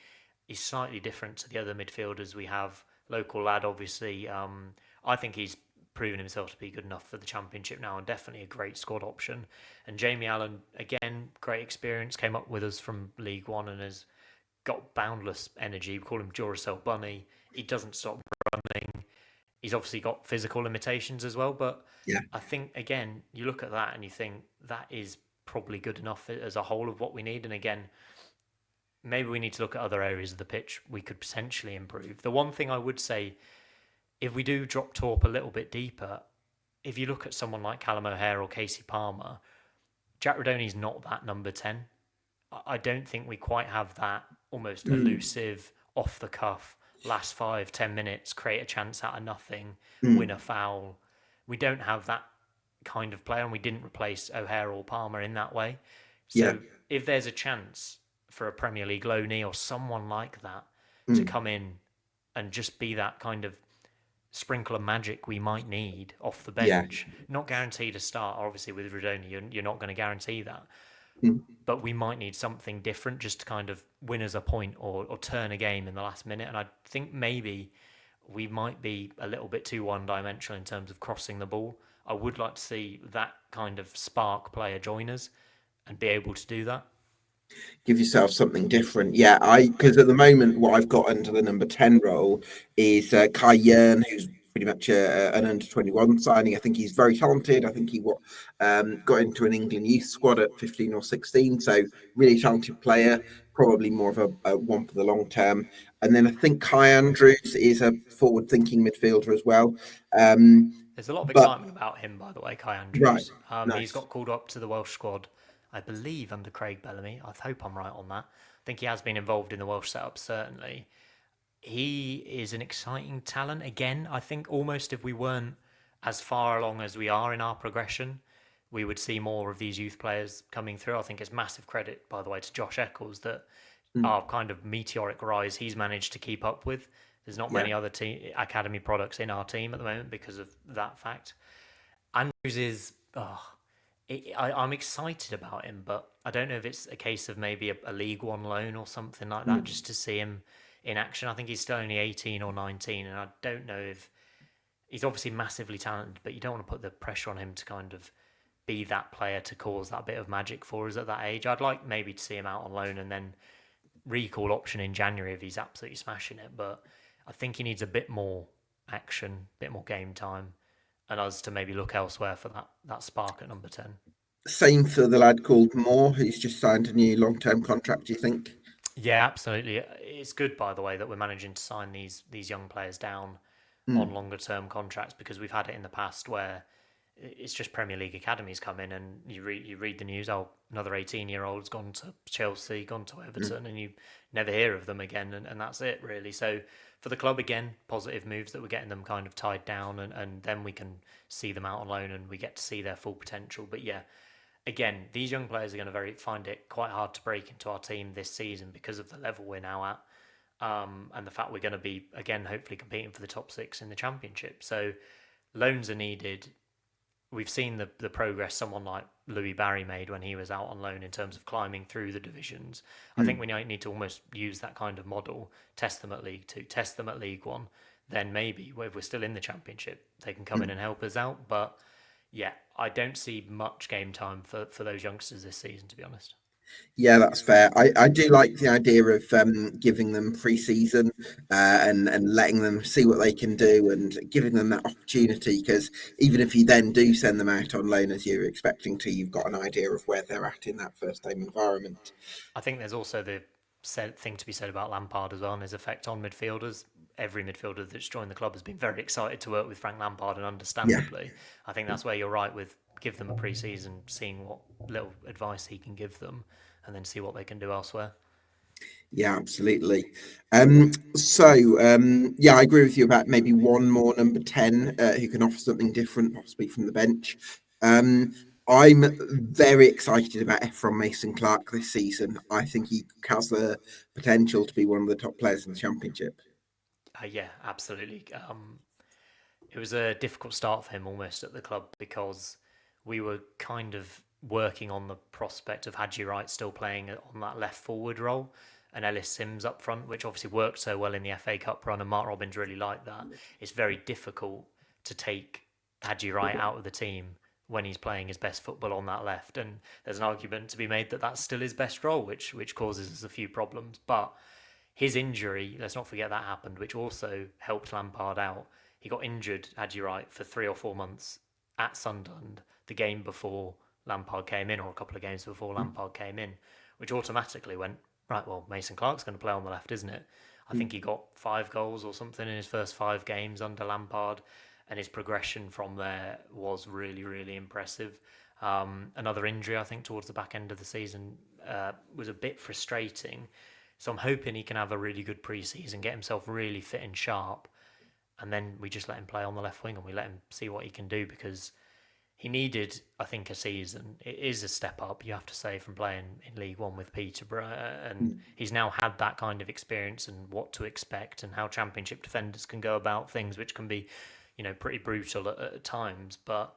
He's slightly different to the other midfielders we have. Local lad, obviously. I think he's proven himself to be good enough for the Championship now and definitely a great squad option. And Jamie Allen, again, great experience, came up with us from League One and has got boundless energy. We call him Duracell Bunny. He doesn't stop running. He's obviously got physical limitations as well, but Yeah. I think, again, you look at that and you think that is probably good enough as a whole of what we need. And again, maybe we need to look at other areas of the pitch we could potentially improve. The one thing I would say, if we do drop Torp a little bit deeper, if you look at someone like Callum O'Hare or Casey Palmer, Jack Rodoni's not that number 10. I don't think we quite have that almost elusive, off the cuff, last 5-10 minutes, create a chance out of nothing, win a foul. We don't have that kind of player, and we didn't replace O'Hare or Palmer in that way. Yeah. So if there's a chance for a Premier League loanee or someone like that to Mm. come in and just be that kind of sprinkle of magic we might need off the Yeah. bench, not guaranteed a start. Obviously, with Rodoni, you're not going to guarantee that. Mm. But we might need something different just to kind of win us a point or turn a game in the last minute. And I think maybe we might be a little bit too one-dimensional in terms of crossing the ball. I would like to see that kind of spark player join us and be able to do that. Give yourself something different. Yeah, because at the moment what I've got under the number 10 role is Kai Yearn, who's pretty much an under 21 signing. I think he's very talented. I think he got into an England youth squad at 15 or 16, so really talented player. Probably more of a one for the long term. And then I think Kai Andrews is a forward-thinking midfielder as well. There's a lot of But excitement about him, by the way, Kai right, Andrews. He's nice. got called up to the Welsh squad, I believe, under Craig Bellamy. I hope I'm right on that. I think he has been involved in the Welsh setup, certainly. He is an exciting talent. Again, I think almost if we weren't as far along as we are in our progression, we would see more of these youth players coming through. I think it's massive credit, by the way, to Josh Eccles that Mm. our kind of meteoric rise he's managed to keep up with. There's not Yeah. many other academy products in our team at the moment because of that fact. Andrews is, I'm excited about him, but I don't know if it's a case of maybe a League One loan or something like that, Mm. just to see him in action. I think he's still only 18 or 19, and I don't know if he's obviously massively talented, but you don't want to put the pressure on him to kind of be that player to cause that bit of magic for us at that age. I'd like maybe to see him out on loan and then recall option in January if he's absolutely smashing it, but I think he needs a bit more action, a bit more game time, and us to maybe look elsewhere for that spark at number 10. Same for the lad called Moore, who's just signed a new long-term contract. Do you think? Yeah, absolutely. It's good, by the way, that we're managing to sign these young players down on Mm. longer term contracts because we've had it in the past where it's just Premier League academies come in and you read the news. Oh, another 18-year-old's gone to Chelsea, gone to Mm. Everton, and you never hear of them again, and that's it really. So for the club again, positive moves that we're getting them kind of tied down, and then we can see them out on loan and we get to see their full potential. But yeah, again, these young players are going to find it quite hard to break into our team this season because of the level we're now at, and the fact we're going to be again hopefully competing for the top six in the championship. So loans are needed. We've seen the progress someone like Louis Barry made when he was out on loan in terms of climbing through the divisions. I think Mm. we need to almost use that kind of model, test them at League Two, test them at League One, then maybe if we're still in the Championship, they can come in Mm. and help us out. But yeah, I don't see much game time for those youngsters this season, to be honest. Yeah, that's fair. I do like the idea of giving them pre-season and letting them see what they can do and giving them that opportunity, because even if you then do send them out on loan as you're expecting to, you've got an idea of where they're at in that first time environment. I think there's also the thing to be said about Lampard as well and his effect on midfielders. Every midfielder that's joined the club has been very excited to work with Frank Lampard, and Yeah. understandably, I think that's where you're right with give them a pre-season, seeing what little advice he can give them, and then see what they can do elsewhere. Yeah, absolutely. Yeah, I agree with you about maybe one more number 10 who can offer something different, possibly from the bench. Um, I'm very excited about Ephron Mason-Clark this season. I think he has the potential to be one of the top players in the Championship. Yeah, absolutely. It was a difficult start for him almost at the club because we were kind of working on the prospect of Hadji Wright still playing on that left forward role and Ellis Sims up front, which obviously worked so well in the FA Cup run, and Mark Robbins really liked that. It's very difficult to take Hadji Wright out of the team when he's playing his best football on that left, and there's an argument to be made that that's still his best role, which causes us a few problems. But his injury, let's not forget that happened, which also helped Lampard out. He got injured, Hadji Wright, for 3 or 4 months at Sunderland, the game before Lampard came in, or a couple of games before Lampard came in, which automatically went, right, well, Mason Clark's going to play on the left, isn't it? I think he got 5 goals or something in his first 5 games under Lampard, and his progression from there was really, really impressive. Another injury, I think, towards the back end of the season was a bit frustrating. So I'm hoping he can have a really good pre-season, get himself really fit and sharp, and then we just let him play on the left wing and we let him see what he can do, because he needed, I think, a season. It is a step up, you have to say, from playing in League One with Peterborough, and he's now had that kind of experience and what to expect and how Championship defenders can go about things, which can be, pretty brutal at times. But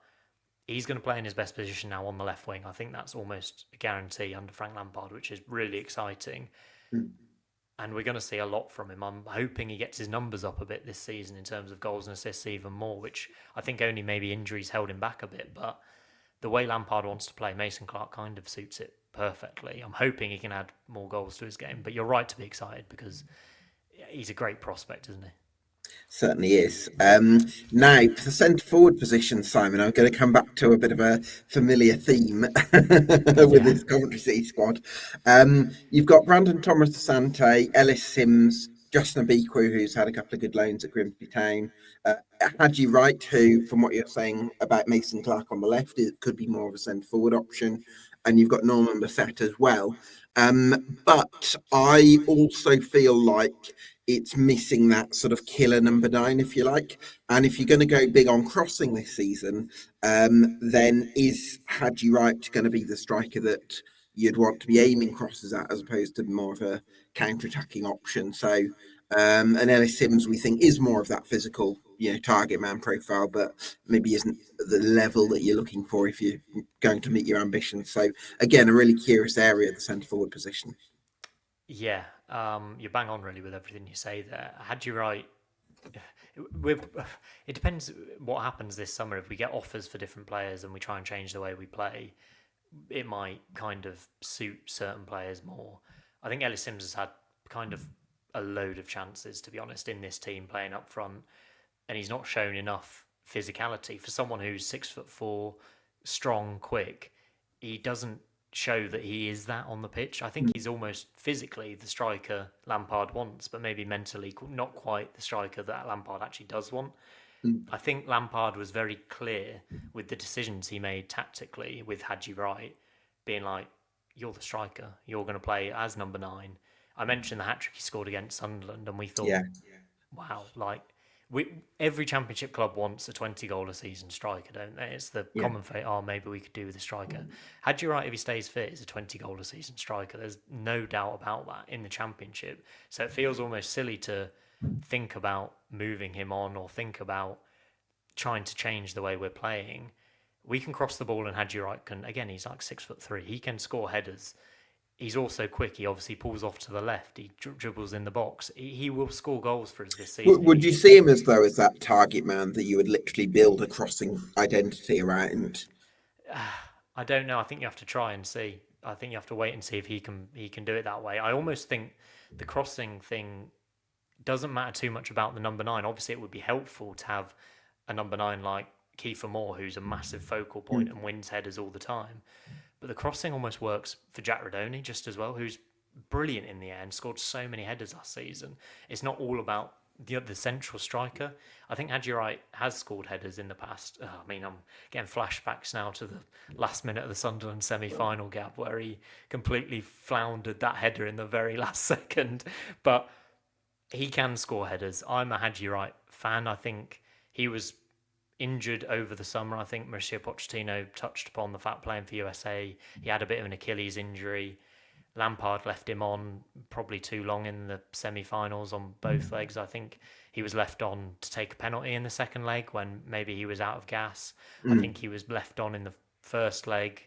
he's going to play in his best position now on the left wing. I think that's almost a guarantee under Frank Lampard, which is really exciting. Mm. And we're going to see a lot from him. I'm hoping he gets his numbers up a bit this season in terms of goals and assists even more, which I think only maybe injuries held him back a bit. But the way Lampard wants to play, Mason Clark kind of suits it perfectly. I'm hoping he can add more goals to his game. But you're right to be excited because he's a great prospect, isn't he? Certainly is. Now, for the centre forward position, Simon, I'm going to come back to a bit of a familiar theme with Yeah. this Coventry City squad. You've got Brandon Thomas Asante, Ellis Sims, Justin Abiqua, who's had a couple of good loans at Grimsby Town, Hadji Wright, who, from what you're saying about Mason Clark on the left, it could be more of a centre forward option, and you've got Norman Bassett as well. But I also feel like it's missing that sort of killer number 9, if you like. And if you're going to go big on crossing this season, then is Hadji Wright going to be the striker that you'd want to be aiming crosses at, as opposed to more of a counter-attacking option? So, and Ellis Sims, we think, is more of that physical, target man profile, but maybe isn't the level that you're looking for if you're going to meet your ambitions. So, again, a really curious area, the centre forward position. Yeah, you're bang on really with everything you say there. Hadji Wright, we're, it depends what happens this summer. If we get offers for different players and we try and change the way we play, it might kind of suit certain players more. I think Ellis Sims has had kind of a load of chances, to be honest, in this team playing up front, and he's not shown enough physicality for someone who's 6'4", strong, quick. He doesn't show that he is that on the pitch. I think he's almost physically the striker Lampard wants, but maybe mentally not quite the striker that Lampard actually does want. I think Lampard was very clear with the decisions he made tactically with Hadji Wright, being like, you're the striker, you're going to play as number 9. I mentioned the hat-trick he scored against Sunderland, and we thought, wow, like, every Championship club wants a 20-goal a season striker, don't they? It's the common fate, maybe we could do with a striker. Hadji Wright, if he stays fit, is a 20-goal a season striker. There's no doubt about that in the Championship. So it feels almost silly to think about moving him on or think about trying to change the way we're playing. We can cross the ball, and Hadji Wright can, again, he's like 6'3". He can score headers. He's also quick. He obviously pulls off to the left. He dribbles in the box. He will score goals for us this season. Would you see him as though as that target man that you would literally build a crossing identity around? I don't know. I think you have to try and see, I think you have to wait and see if he can do it that way. I almost think the crossing thing doesn't matter too much about the number 9. Obviously, it would be helpful to have a number 9 like Kiefer Moore, who's a massive focal point and wins headers all the time. But the crossing almost works for Jack Radoni just as well, who's brilliant in the air and scored so many headers last season. It's not all about the central striker. I think Hadji Wright has scored headers in the past. I mean, I'm getting flashbacks now to the last minute of the Sunderland semi-final gap where he completely floundered that header in the very last second. But he can score headers. I'm a Hadji Wright fan. I think he was injured over the summer. I think Mauricio Pochettino touched upon the fact playing for USA. He had a bit of an Achilles injury. Lampard left him on probably too long in the semi-finals on both legs. I think he was left on to take a penalty in the second leg when maybe he was out of gas. I think he was left on in the first leg.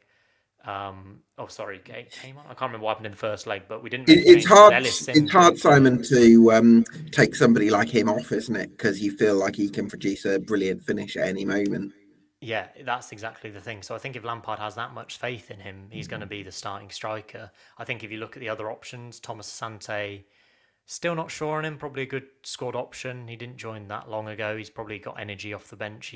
Came on. I can't remember what happened in the first leg, but we didn't. It's hard. Ellis Sims It's hard, went in. Simon, to take somebody like him off, isn't it? Because you feel like he can produce a brilliant finish at any moment. Yeah, that's exactly the thing. So I think if Lampard has that much faith in him, he's going to be the starting striker. I think if you look at the other options, Thomas Asante, still not sure on him. Probably a good squad option. He didn't join that long ago. He's probably got energy off the bench.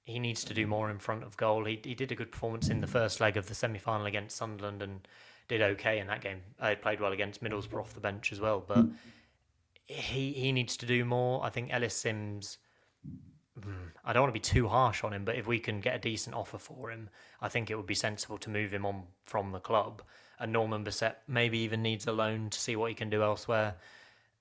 He needs to do more in front of goal. He did a good performance in the first leg of the semi-final against Sunderland and did okay in that game. He played well against Middlesbrough off the bench as well. But he needs to do more. I think Ellis Sims... I don't want to be too harsh on him, but if we can get a decent offer for him, I think it would be sensible to move him on from the club. And Norman Bissett maybe even needs a loan to see what he can do elsewhere.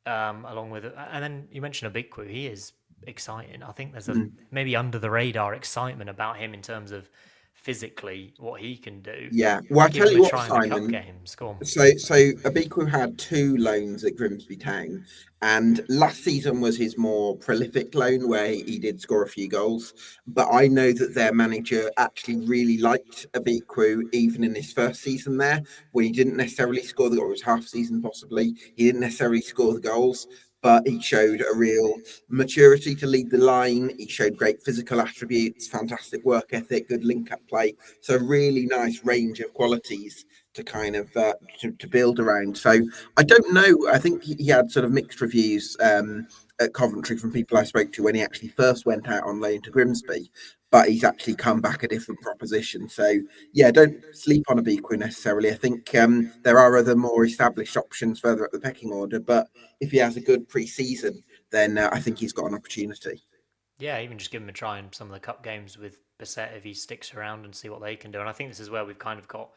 Along with it, and then you mentioned Obikwu. He is exciting. I think there's a maybe under the radar excitement about him in terms of physically what he can do. Yeah. Well, I Give tell him you a what, try in the cup Simon. games. Go on. So Obikwu had 2 loans at Grimsby Town, and last season was his more prolific loan where he did score a few goals. But I know that their manager actually really liked Obikwu even in his first season there, when he didn't necessarily score the goals. It was half season possibly. He didn't necessarily score the goals, but he showed a real maturity to lead the line. He showed great physical attributes, fantastic work ethic, good link-up play. So really nice range of qualities to kind of to build around. So I don't know. I think he had sort of mixed reviews at Coventry from people I spoke to when he actually first went out on loan to Grimsby, but he's actually come back a different proposition. So yeah, don't sleep on Obikwu necessarily. I think there are other more established options further up the pecking order, but if he has a good pre-season, then I think he's got an opportunity. Yeah, even just give him a try in some of the cup games with Bissett if he sticks around and see what they can do. And I think this is where we've kind of got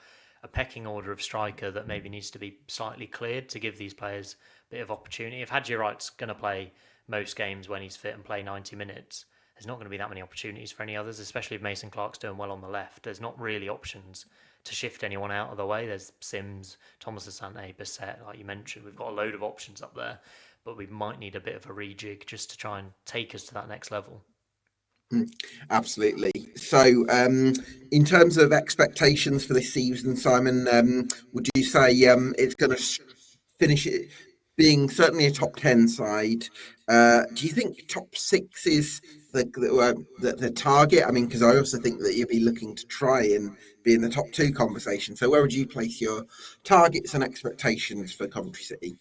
a pecking order of striker that maybe needs to be slightly cleared to give these players a bit of opportunity. If Hadji Wright's going to play most games when he's fit and play 90 minutes, there's not going to be that many opportunities for any others, especially if Mason Clark's doing well on the left. There's not really options to shift anyone out of the way. There's Sims, Thomas Asante, Bissett, like you mentioned. We've got a load of options up there, but we might need a bit of a rejig just to try and take us to that next level. Absolutely. So, in terms of expectations for this season, Simon, would you say it's going to finish it being certainly a top 10 side? Do you think top 6 is the target? I mean, because I also think that you'd be looking to try and be in the top 2 conversation. So, where would you place your targets and expectations for Coventry City?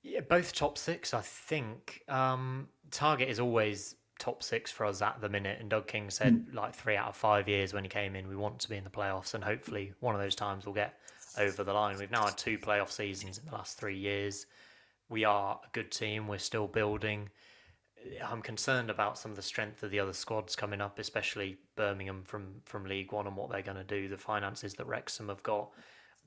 Yeah, both top 6, I think. Target is always top 6 for us at the minute, and Doug King said like 3 out of 5 years when he came in we want to be in the playoffs, and hopefully one of those times we'll get over the line. We've now had 2 playoff seasons in the last 3 years. We are a good team, we're still building. I'm concerned about some of the strength of the other squads coming up, especially Birmingham from League One and what they're going to do, the finances that Wrexham have got.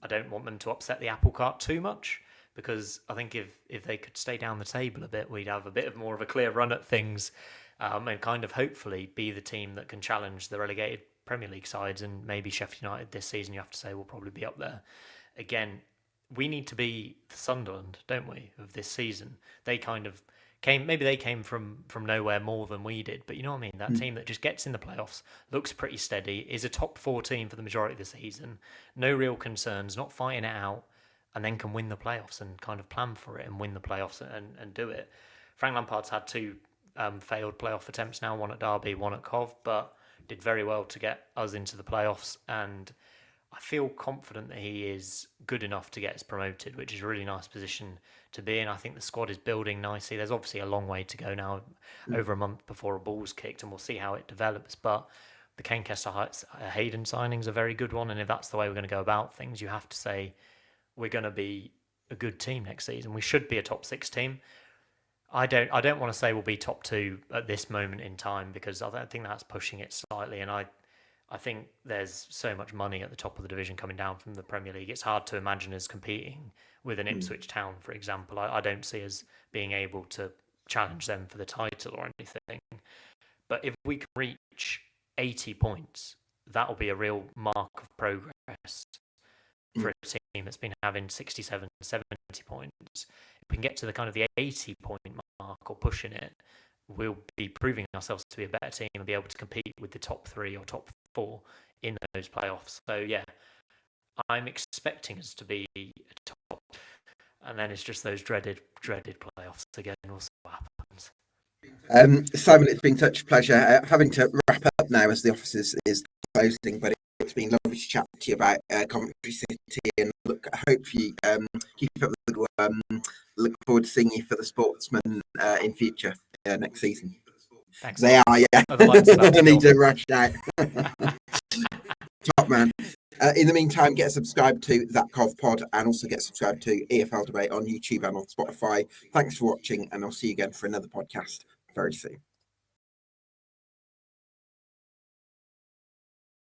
I don't want them to upset the apple cart too much, because I think if they could stay down the table a bit, we'd have a bit of more of a clear run at things, and kind of hopefully be the team that can challenge the relegated Premier League sides. And maybe Sheffield United this season, you have to say, will probably be up there. Again, we need to be the Sunderland, don't we, of this season. They kind of maybe they came from nowhere more than we did, but you know what I mean? That team that just gets in the playoffs, looks pretty steady, is a top 4 team for the majority of the season, no real concerns, not fighting it out, and then can win the playoffs and kind of plan for it and win the playoffs and do it. Frank Lampard's had 2 failed playoff attempts now, one at Derby, one at Cov, but did very well to get us into the playoffs. And I feel confident that he is good enough to get us promoted, which is a really nice position to be in. I think the squad is building nicely. There's obviously a long way to go now, over a month before a ball's kicked, and we'll see how it develops. But the Kenchester Hayden signing's a very good one, and if that's the way we're going to go about things, you have to say we're going to be a good team next season. We should be a top 6 team. I don't want to say we'll be top 2 at this moment in time, because I think that's pushing it slightly, and I think there's so much money at the top of the division coming down from the Premier League. It's hard to imagine us competing with an Ipswich Town, for example. I don't see us being able to challenge them for the title or anything. But if we can reach 80 points, that'll be a real mark of progress for a team that's been having 67, 70 points. If we can get to the kind of the 80 point mark or pushing it, we'll be proving ourselves to be a better team and be able to compete with the top 3 or top 4 in those playoffs. So yeah, I'm expecting us to be top, and then it's just those dreaded playoffs again. We'll see what happens. Simon, it's been such a pleasure. Having to wrap up now as the office is closing, but it's been lovely to chat to you about Coventry City, and hope you keep up the good work. Look forward to seeing you for the Sportsman in future next season. Thanks. They are, yeah. I need to rush out. Top man. In the meantime, get subscribed to That Cov Pod, and also get subscribed to EFL Debate on YouTube and on Spotify. Thanks for watching, and I'll see you again for another podcast very soon.